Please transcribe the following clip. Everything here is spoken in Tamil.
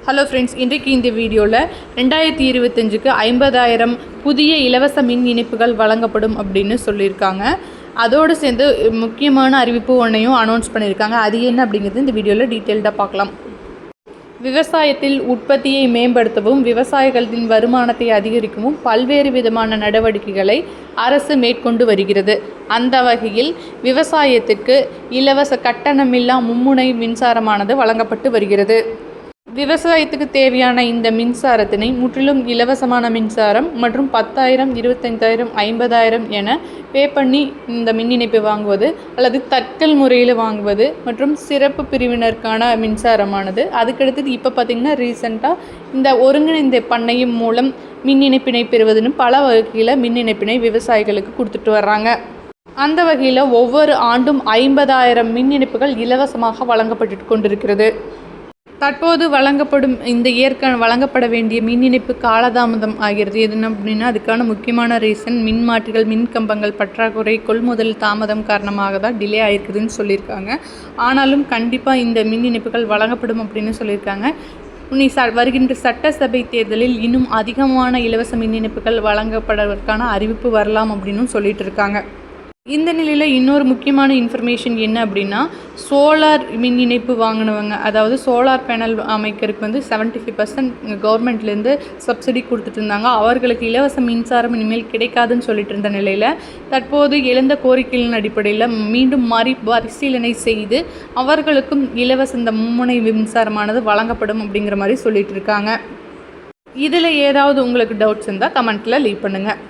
ஹலோ ஃப்ரெண்ட்ஸ், இன்றைக்கு இந்த வீடியோவில் 2025க்கு 50,000 புதிய இலவச மின் இணைப்புகள் வழங்கப்படும் அப்படின்னு சொல்லியிருக்காங்க. அதோடு சேர்ந்து முக்கியமான அறிவிப்பு ஒன்றையும் அனௌன்ஸ் பண்ணியிருக்காங்க. அது என்ன அப்படிங்கிறது இந்த வீடியோவில் டீட்டெயில்டாக பார்க்கலாம். விவசாயத்தில் உற்பத்தியை மேம்படுத்தவும் விவசாயிகளின் வருமானத்தை அதிகரிக்கவும் பல்வேறு விதமான நடவடிக்கைகளை அரசு மேற்கொண்டு வருகிறது. அந்த வகையில் விவசாயத்திற்கு இலவச கட்டணமில்லா மும்முனை மின்சாரமானது வழங்கப்பட்டு வருகிறது. விவசாயத்துக்கு தேவையான இந்த மின்சாரத்தினை முற்றிலும் இலவசமான மின்சாரம் மற்றும் 10,000, 25,000, 50,000 என பே பண்ணி இந்த மின் இணைப்பை வாங்குவது அல்லது தட்கல் முறையில் வாங்குவது மற்றும் சிறப்பு பிரிவினருக்கான மின்சாரமானது. அதுக்கடுத்தது இப்போ பார்த்திங்கன்னா ரீசெண்டாக இந்த ஒருங்கிணைந்த பண்ணையம் மூலம் மின் இணைப்பினை பெறுவதுன்னு பல வகையில் மின் இணைப்பினை விவசாயிகளுக்கு கொடுத்துட்டு வர்றாங்க. அந்த வகையில் ஒவ்வொரு ஆண்டும் 50,000 மின் இணைப்புகள் இலவசமாக வழங்கப்பட்டு கொண்டிருக்கிறது. தற்போது வழங்கப்படும் இந்த வழங்கப்பட வேண்டிய மின் இணைப்பு காலதாமதம் ஆகிறது. எதுன்னு அப்படின்னா அதுக்கான முக்கியமான ரீசன் மின்மாற்றிகள், மின் கம்பங்கள் பற்றாக்குறை, கொள்முதல் தாமதம் காரணமாக தான் டிலே ஆகிருக்குதுன்னு சொல்லியிருக்காங்க. ஆனாலும் கண்டிப்பாக இந்த மின் இணைப்புகள் வழங்கப்படும் அப்படின்னு சொல்லியிருக்காங்க. வருகின்ற சட்டசபை தேர்தலில் இன்னும் அதிகமான இலவச மின் இணைப்புகள் வழங்கப்படுவதற்கான அறிவிப்பு வரலாம் அப்படின்னு சொல்லிட்டு இருக்காங்க. இந்த நிலையில் இன்னொரு முக்கியமான இன்ஃபர்மேஷன் என்ன அப்படின்னா, சோலார் மின் இணைப்பு வாங்கினவங்க, அதாவது சோலார் பேனல் அமைக்கிறதுக்கு 75% கவர்மெண்ட்லேருந்து சப்சிடி கொடுத்துட்டு இருந்தாங்க. அவர்களுக்கு இலவச மின்சாரம் இனிமேல் கிடைக்காதுன்னு சொல்லிட்டு இருந்த நிலையில் தற்போது எழுந்த கோரிக்கைகளின் அடிப்படையில் மீண்டும் பரிசீலனை செய்து அவர்களுக்கும் இலவச இந்த மும்முனை மின்சாரமானது வழங்கப்படும் அப்படிங்கிற மாதிரி சொல்லிட்டு இருக்காங்க. இதில் ஏதாவது உங்களுக்கு டவுட்ஸ் இருந்தால் கமெண்ட்டில் லீவ் பண்ணுங்கள்.